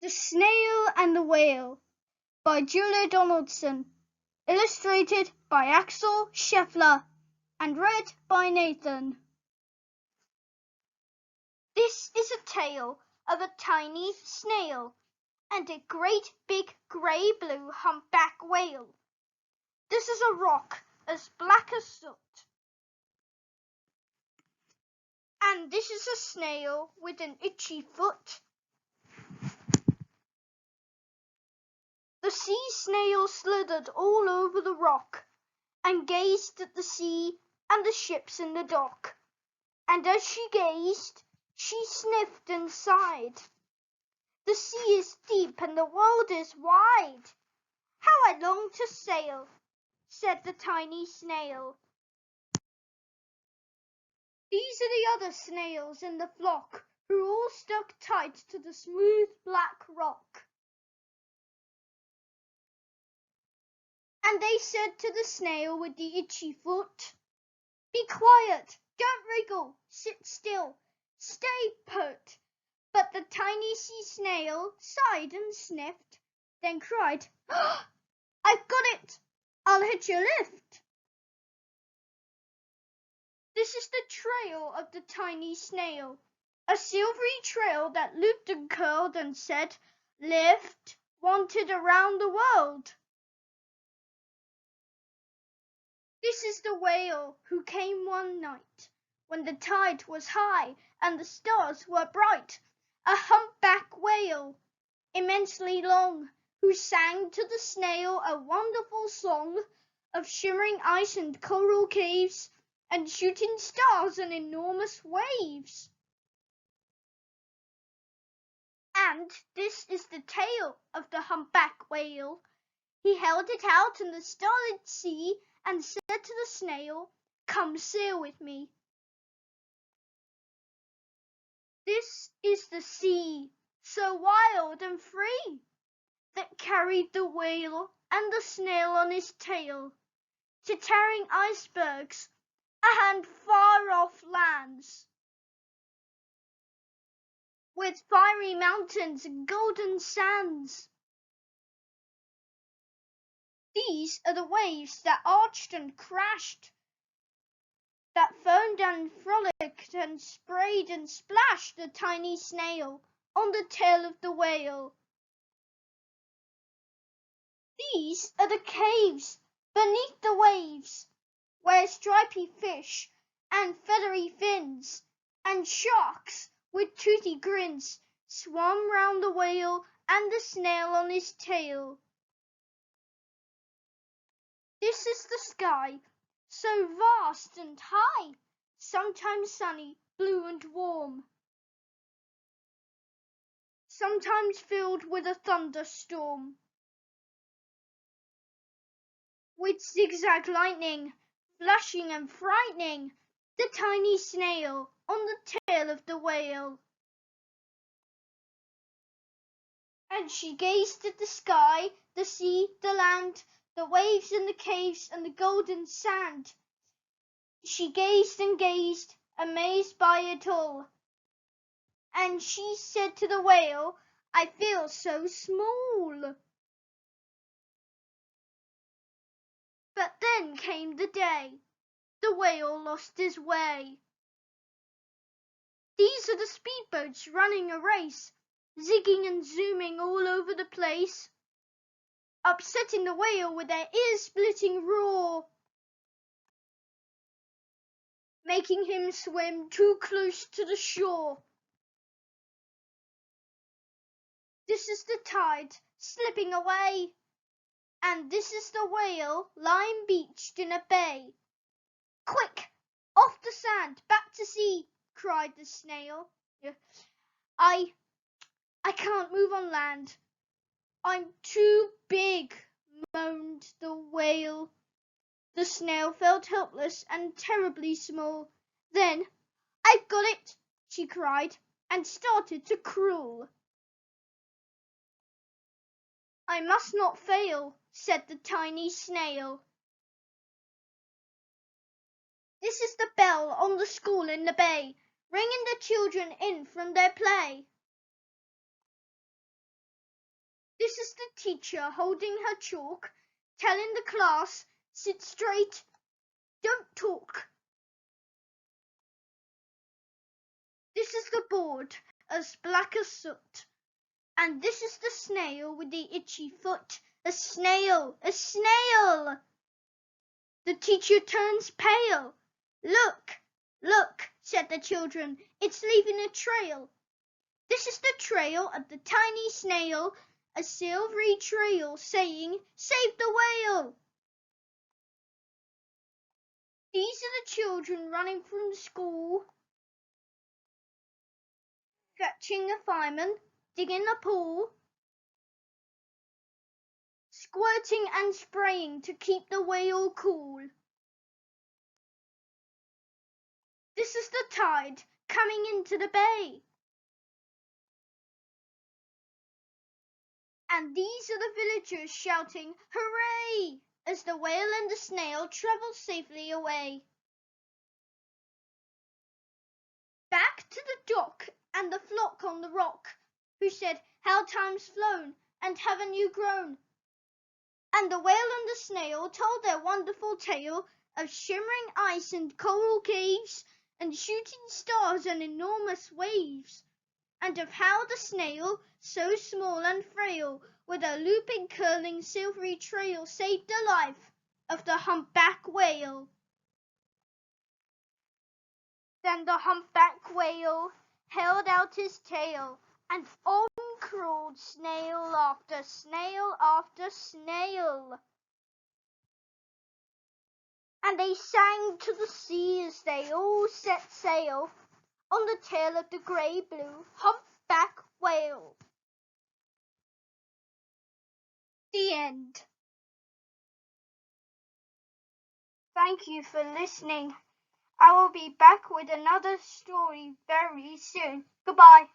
The Snail and the Whale by Julia Donaldson, illustrated by Axel Scheffler and read by Nathan. This is a tale of a tiny snail and a great big grey-blue humpback whale. This is a rock as black as soot. And this is a snail with an itchy foot. The sea snail slithered all over the rock and gazed at the sea and the ships in the dock. And as she gazed, she sniffed and sighed. The sea is deep and the world is wide. How I long to sail, said the tiny snail. These are the other snails in the flock who are all stuck tight to the smooth black rock. And they said to the snail with the itchy foot, "Be quiet, don't wriggle, sit still, stay put." But the tiny sea snail sighed and sniffed, then cried, "Oh, I've got it! I'll hitch a lift." This is the trail of the tiny snail, a silvery trail that looped and curled and said, "Lift wanted around the world." This is the whale who came one night when the tide was high and the stars were bright, a humpback whale, immensely long, who sang to the snail a wonderful song of shimmering ice and coral caves and shooting stars and enormous waves. And this is the tale of the humpback whale. He held it out in the starlit sea and said to the snail, "Come sail with me." This is the sea, so wild and free, that carried the whale and the snail on his tail to towering icebergs and far-off lands, with fiery mountains and golden sands. These are the waves that arched and crashed, that foamed and frolicked and sprayed and splashed the tiny snail on the tail of the whale. These are the caves beneath the waves, where stripy fish and feathery fins and sharks with toothy grins swam round the whale and the snail on his tail. This is the sky, so vast and high, sometimes sunny, blue and warm, sometimes filled with a thunderstorm, with zigzag lightning, flashing and frightening the tiny snail on the tail of the whale. And she gazed at the sky, the sea, the land, the waves and the caves and the golden sand. She gazed and gazed, amazed by it all. And she said to the whale, "I feel so small." But then came the day. The whale lost his way. These are the speedboats running a race, zigging and zooming all over the place, upsetting the whale with their ear-splitting roar, making him swim too close to the shore. This is the tide slipping away, and this is the whale lying beached in a bay. "Quick, off the sand, back to sea," cried the snail. I can't move on land. I'm too big," moaned the whale. The snail felt helpless and terribly small. Then, "I've got it," she cried, and started to crawl. "I must not fail," said the tiny snail. This is the bell on the school in the bay, ringing the children in from their play. teacher holding her chalk, telling the class, sit straight, don't talk. This is the board, as black as soot, and this is the snail with the itchy foot. A snail, a snail! The teacher turns pale. Look, look, said the children, it's leaving a trail. This is the trail of the tiny snail, a silvery trail saying, save the whale. These are the children running from school, fetching a fireman, digging a pool, squirting and spraying to keep the whale cool. This is the tide coming into the bay. And these are the villagers shouting, hooray! As the whale and the snail travel safely away. Back to the dock and the flock on the rock, who said, how time's flown, and haven't you grown? And the whale and the snail told their wonderful tale of shimmering ice and coral caves, and shooting stars and enormous waves, and of how the snail, so small and frail, with a looping, curling, silvery trail, saved the life of the humpback whale. Then the humpback whale held out his tail, and on crawled snail after snail after snail. And they sang to the sea as they all set sail on the tail of the grey-blue humpback whale. The end. Thank you for listening. I will be back with another story very soon. Goodbye.